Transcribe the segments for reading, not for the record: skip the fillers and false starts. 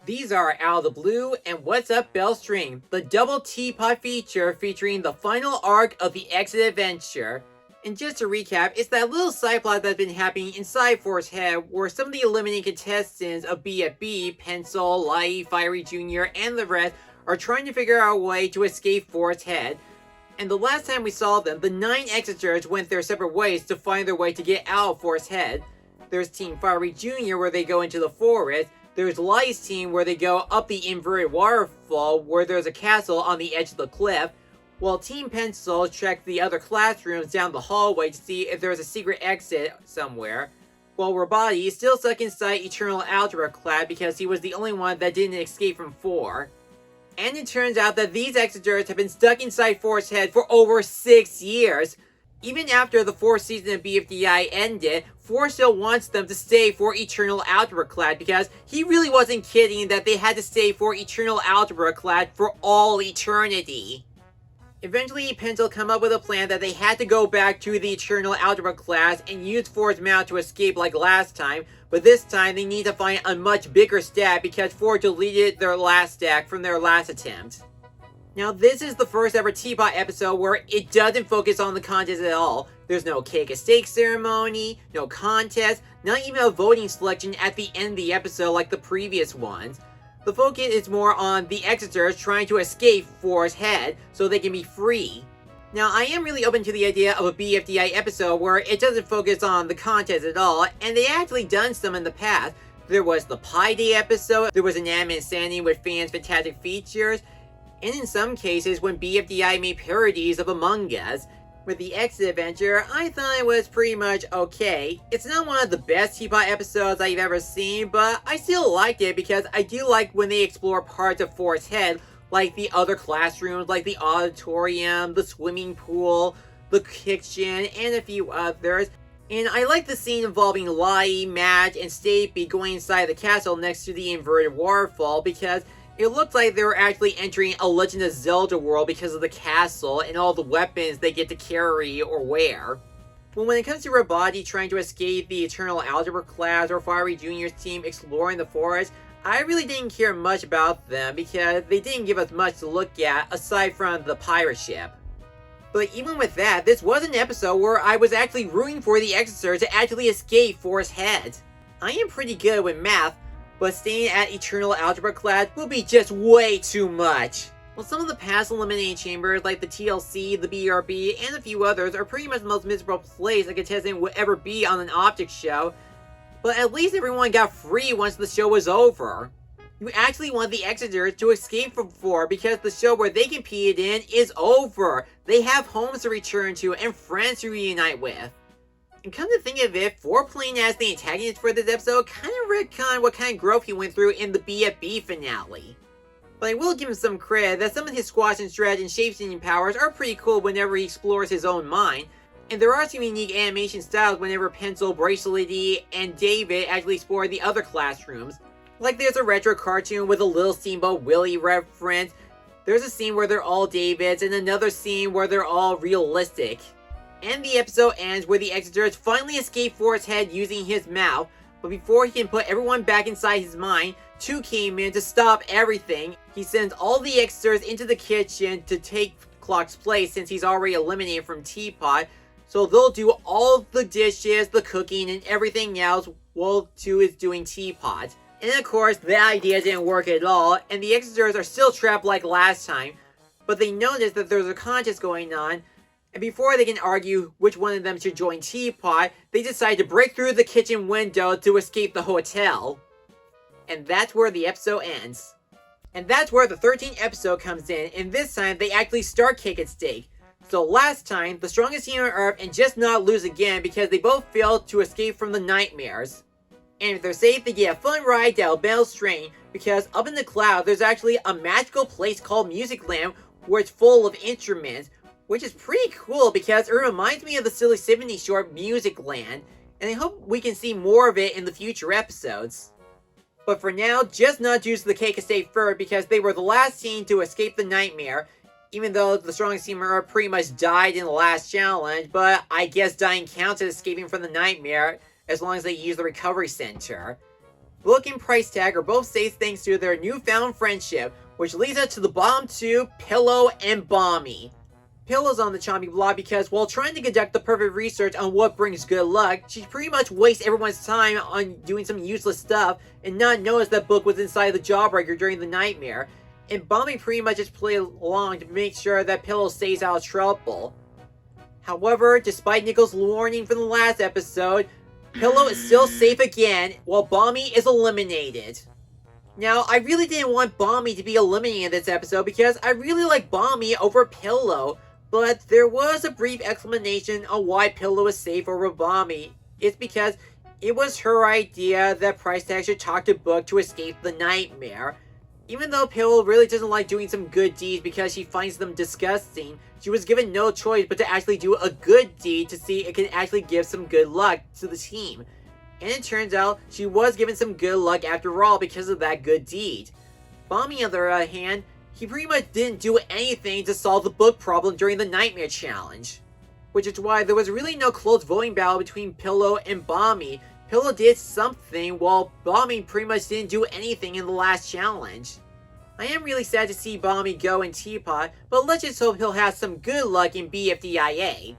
These are Out of the Blue and What's Up Bellstring, the double TPOT feature featuring the final arc of the Exit adventure. And just to recap, it's that little side plot that's been happening inside Force's head where some of the eliminated contestants of BFB, Pencil, Light, Fiery Jr., and the rest are trying to figure out a way to escape Force's head. And the last time we saw them, the 9 Exitors went their separate ways to find their way to get out of Force's head. There's Team Fiery Jr. where they go into the forest. There's Light's team where they go up the inverted waterfall where there's a castle on the edge of the cliff, while Team Pencil checked the other classrooms down the hallway to see if there's a secret exit somewhere, while Robati is still stuck inside Eternal Algebra class because he was the only one that didn't escape from 4. And it turns out that these Exitors have been stuck inside Force's head for over 6 years. Even after the 4th season of BFDI ended, Force still wants them to stay for Eternal Algebra class because he really wasn't kidding that they had to stay for Eternal Algebra class for all eternity. Eventually, Pencil come up with a plan that they had to go back to the Eternal Algebra class and use Force's mouth to escape like last time, but this time they need to find a much bigger stack because Force deleted their last stack from their last attempt. Now, this is the first ever TPOT episode where it doesn't focus on the contest at all. There's no cake and steak ceremony, no contest, not even a voting selection at the end of the episode like the previous ones. The focus is more on the Exitors trying to escape Force's head so they can be free. Now, I am really open to the idea of a BFDI episode where it doesn't focus on the contest at all, and they actually done some in the past. There was the Pi Day episode, there was an Anime Insanity with fans' fantastic features, and in some cases when BFDI made parodies of Among Us. With the Exit adventure, I thought it was pretty much okay. It's not one of the best TPOT episodes I've ever seen, but I still liked it because I do like when they explore parts of Force's head, like the other classrooms, like the auditorium, the swimming pool, the kitchen, and a few others. And I like the scene involving Lai, Matt, and Stapy going inside the castle next to the inverted waterfall because it looked like they were actually entering a Legend of Zelda world because of the castle and all the weapons they get to carry or wear. But when it comes to Robati trying to escape the Eternal Algebra class or Fiery Jr.'s team exploring the forest, I really didn't care much about them because they didn't give us much to look at aside from the pirate ship. But even with that, this was an episode where I was actually rooting for the Exitors to actually escape Force's head. I am pretty good with math, but staying at Eternal Algebra class will be just way too much. Well, some of the past eliminating chambers like the TLC, the BRB, and a few others are pretty much the most miserable place a contestant would ever be on an optics show, but at least everyone got free once the show was over. You actually want the Exitors to escape from 4 because the show where they competed in is over. They have homes to return to and friends to reunite with. And come to think of it, 4 playing as the antagonist for this episode kind of retconned what kind of growth he went through in the BFB finale. But I will give him some credit that some of his squash and stretch and shape-changing powers are pretty cool whenever he explores his own mind, and there are some unique animation styles whenever Pencil, Bracelety, and David actually explore the other classrooms. Like there's a retro cartoon with a Little Steamboat Willie reference, there's a scene where they're all Davids, and another scene where they're all realistic. And the episode ends where the Exitors finally escape Force's head using his mouth, but before he can put everyone back inside his mind, 2 came in to stop everything. He sends all the Exitors into the kitchen to take Clock's place since he's already eliminated from TPOT, so they'll do all the dishes, the cooking, and everything else while 2 is doing TPOT. And of course, that idea didn't work at all, and the Exitors are still trapped like last time, but they notice that there's a contest going on, and before they can argue which one of them should join TPOT, they decide to break through the kitchen window to escape the hotel. And that's where the episode ends. And that's where the 13th episode comes in, and this time they actually start Cake and Steak. So last time, the strongest team on Earth and just not lose again because they both failed to escape from the nightmares. And if they're safe, they get a fun ride down Bellstring because up in the cloud there's actually a magical place called Music Land where it's full of instruments, which is pretty cool because it reminds me of the Silly 70s short Music Land, and I hope we can see more of it in the future episodes. But for now, just not choose the Cake and Steak first because they were the last team to escape the nightmare, even though the strongest team on Earth pretty much died in the last challenge, but I guess dying counts as escaping from the nightmare as long as they use the recovery center. Book and Price Tag are both safe thanks to their newfound friendship, which leads us to the bottom two, Pillow and Bommy. Pillow's on the chopping block because while trying to conduct the perfect research on what brings good luck, she pretty much wastes everyone's time on doing some useless stuff and not notice that Book was inside the jawbreaker during the nightmare. And Bommy pretty much just played along to make sure that Pillow stays out of trouble. However, despite Nichols' warning from the last episode, Pillow is still safe again while Bommy is eliminated. Now, I really didn't want Bommy to be eliminated in this episode because I really like Bommy over Pillow. But there was a brief explanation on why Pillow is safe over Bommy. It's because it was her idea that Price Tag should talk to Book to escape the nightmare. Even though Pillow really doesn't like doing some good deeds because she finds them disgusting, she was given no choice but to actually do a good deed to see it can actually give some good luck to the team. And it turns out she was given some good luck after all because of that good deed. Bommy, on the other hand, he pretty much didn't do anything to solve the Book problem during the Nightmare Challenge. Which is why there was really no close voting battle between Pillow and Bommy. Pillow did something while Bommy pretty much didn't do anything in the last challenge. I am really sad to see Bommy go in Teapot, but let's just hope he'll have some good luck in BFDIA.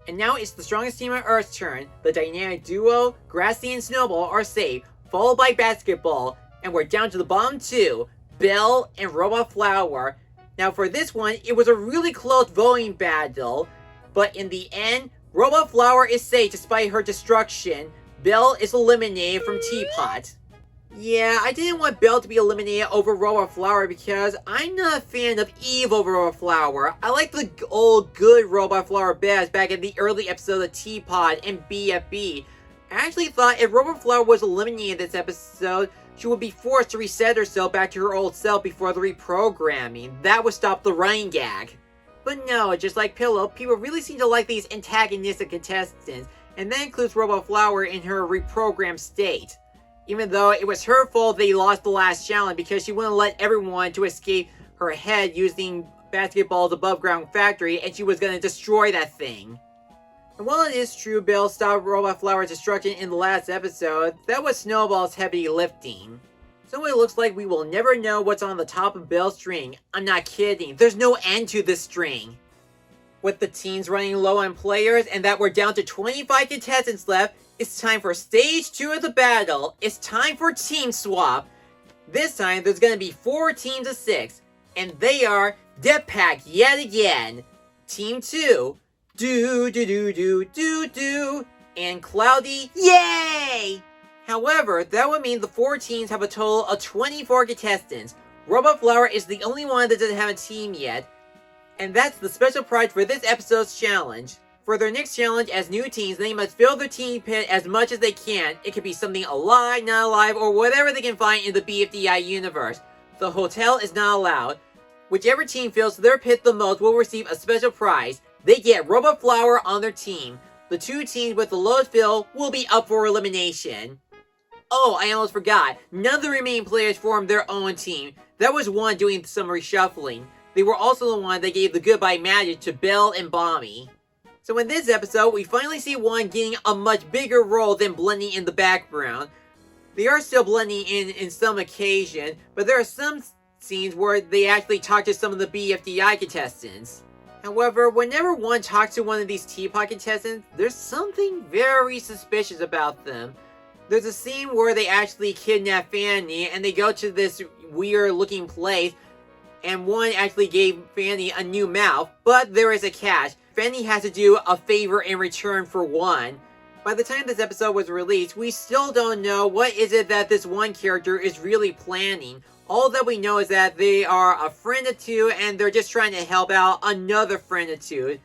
And now it's the strongest team on Earth's turn. The dynamic duo, Grassy and Snowball, are safe, followed by Basketball, and we're down to the bottom two, Belle and Robot Flower. Now for this one, it was a really close voting battle, but in the end, Robot Flower is safe despite her destruction. Belle is eliminated from Teapot. Yeah, I didn't want Belle to be eliminated over Robot Flower because I'm not a fan of Eve over Robot Flower. I like the old good Robot Flower best back in the early episodes of Teapot and BFB. I actually thought if Robot Flower was eliminated in this episode, she would be forced to reset herself back to her old self before the reprogramming. That would stop the running gag. But no, just like Pillow, people really seem to like these antagonistic contestants, and that includes Robot Flower in her reprogrammed state. Even though it was her fault they lost the last challenge because she wouldn't let everyone to escape her head using Basketball's above ground factory, and she was going to destroy that thing. And while it is true Belle stopped Robot Flower's destruction in the last episode, that was Snowball's heavy lifting. So it looks like we will never know what's on the top of Belle's string. I'm not kidding, there's no end to this string. With the teams running low on players and that we're down to 25 contestants left, it's time for stage 2 of the battle. It's time for team swap. This time there's going to be 4 teams of 6, and they are Death Pack yet again. Team 2, do, and Cloudy, yay! However, that would mean the 4 teams have a total of 24 contestants. Robot Flower is the only one that doesn't have a team yet, and that's the special prize for this episode's challenge. For their next challenge as new teams, they must fill their team pit as much as they can. It could be something alive, not alive, or whatever they can find in the BFDI universe. The hotel is not allowed. Whichever team fills their pit the most will receive a special prize. They get Robot Flower on their team. The 2 teams with the lowest fill will be up for elimination. Oh, I almost forgot. None of the remaining players formed their own team. That was one doing some reshuffling. They were also the one that gave the goodbye magic to Belle and Bommy. So in this episode, we finally see one getting a much bigger role than blending in the background. They are still blending in some occasion, but there are some scenes where they actually talk to some of the BFDI contestants. However, whenever one talks to one of these Teapot contestants, there's something very suspicious about them. There's a scene where they actually kidnap Fanny, and they go to this weird looking place, and one actually gave Fanny a new mouth, but there is a catch. Fanny has to do a favor in return for one. By the time this episode was released, we still don't know what is it that this one character is really planning. All that we know is that they are a friend of 2 and they're just trying to help out another friend of 2.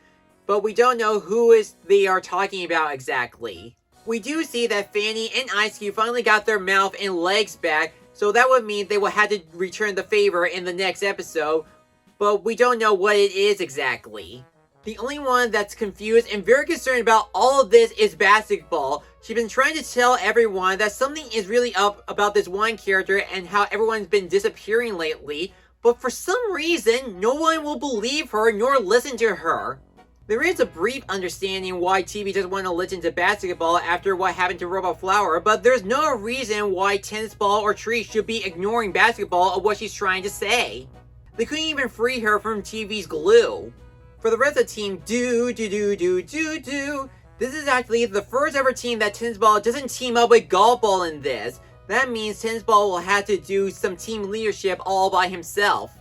But we don't know who they are talking about exactly. We do see that Fanny and Ice Cube finally got their mouth and legs back, so that would mean they will have to return the favor in the next episode, but we don't know what it is exactly. The only one that's confused and very concerned about all of this is Basketball. She's been trying to tell everyone that something is really up about this one character and how everyone's been disappearing lately, but for some reason, no one will believe her nor listen to her. There is a brief understanding why TV doesn't want to listen to basketball after what happened to Robot Flower, but there's no reason why Tennis Ball or Tree should be ignoring basketball of what she's trying to say. They couldn't even free her from TV's glue. For the rest of the team, this is actually the first ever team that Tennis Ball doesn't team up with Golf Ball in this. That means Tennis Ball will have to do some team leadership all by himself.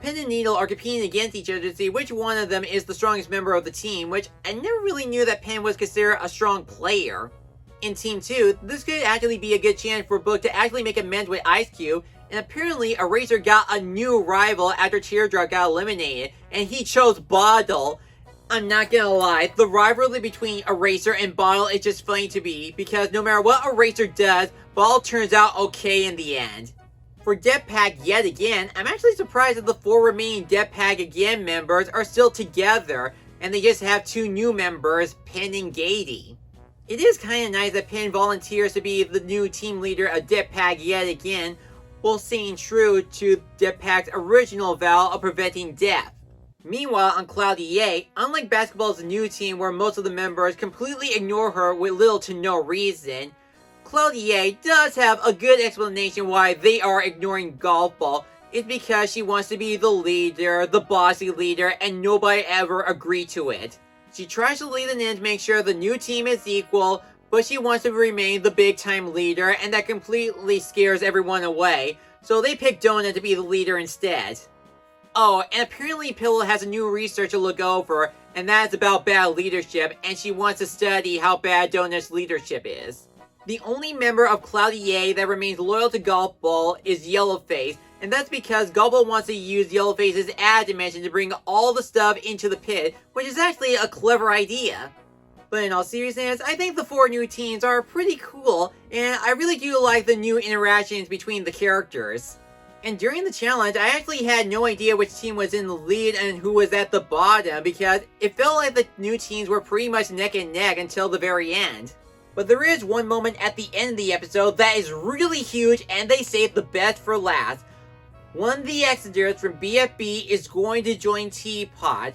Pen and Needle are competing against each other to see which one of them is the strongest member of the team, which I never really knew that Pen was considered a strong player. In Team 2, this could actually be a good chance for Book to actually make amends with Ice Cube, and apparently Eraser got a new rival after Teardrop got eliminated, and he chose Bottle. I'm not gonna lie, the rivalry between Eraser and Bottle is just funny to me, because no matter what Eraser does, Bottle turns out okay in the end. For Death Pack yet again, I'm actually surprised that the 4 remaining Death Pack again members are still together, and they just have 2 new members, Pen and Gady. It is kinda nice that Pen volunteers to be the new team leader of Death Pack yet again, while staying true to Death Pack's original vow of preventing death. Meanwhile, on Cloudy A, unlike Basketball's new team where most of the members completely ignore her with little to no reason, Cloudy A does have a good explanation why they are ignoring Golf Ball. It's because she wants to be the leader, the bossy leader, and nobody ever agreed to it. She tries to lead it in to make sure the new team is equal, but she wants to remain the big-time leader, and that completely scares everyone away, so they pick Donut to be the leader instead. Oh, and apparently Pillow has a new research to look over, and that's about bad leadership, and she wants to study how bad Donut's leadership is. The only member of Cloudy A that remains loyal to Golf Ball is Yellowface, and that's because Golf Ball wants to use Yellowface's ad dimension to bring all the stuff into the pit, which is actually a clever idea. But in all seriousness, I think the 4 new teams are pretty cool, and I really do like the new interactions between the characters. And during the challenge, I actually had no idea which team was in the lead and who was at the bottom, because it felt like the new teams were pretty much neck and neck until the very end. But there is one moment at the end of the episode that is really huge, and they saved the best for last. One of the Exitors from BFB is going to join TPOT.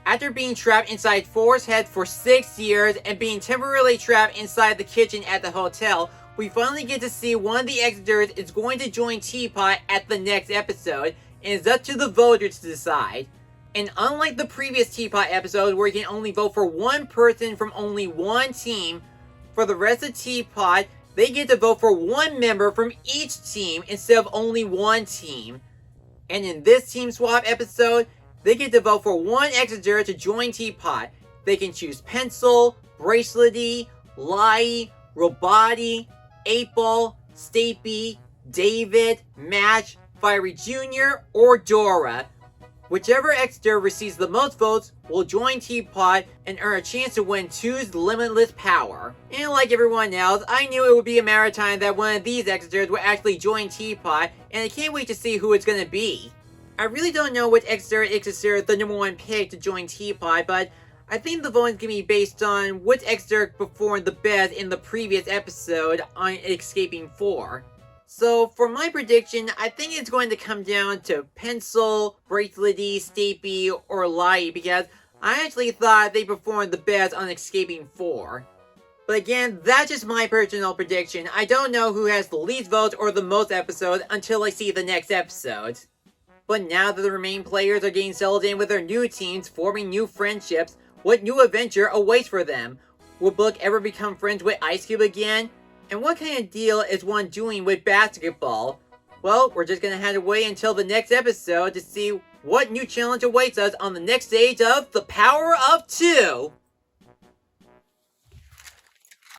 After being trapped inside Forrest's head for 6 years and being temporarily trapped inside the kitchen at the hotel, we finally get to see one of the Exitors is going to join TPOT at the next episode, and it's up to the voters to decide. And unlike the previous TPOT episode where you can only vote for one person from only one team, for the rest of TPOT, they get to vote for one member from each team instead of only one team. And in this team swap episode, they get to vote for one Exitor to join TPOT. They can choose Pencil, Bracelety, Lai, Roboti, 8-Ball, Stapy, David, Match, Fiery Jr., or Dora. Whichever Exeter receives the most votes will join TPOT and earn a chance to win 2's limitless power. And like everyone else, I knew it would be a matter of time that one of these Exeters would actually join TPOT, and I can't wait to see who it's gonna be. I really don't know which Exeter is considered the number 1 pick to join TPOT, but I think the voting can be based on which Exeter performed the best in the previous episode on Escaping 4. So, for my prediction, I think it's going to come down to Pencil, Bracelety, Stapy, or Lai, because I actually thought they performed the best on Escaping 4. But again, that's just my personal prediction. I don't know who has the least votes or the most episodes until I see the next episode. But now that the remaining players are getting settled in with their new teams, forming new friendships, what new adventure awaits for them? Will Book ever become friends with Ice Cube again? And what kind of deal is one doing with basketball? Well, we're just gonna have to wait until the next episode to see what new challenge awaits us on the next stage of The Power of 2!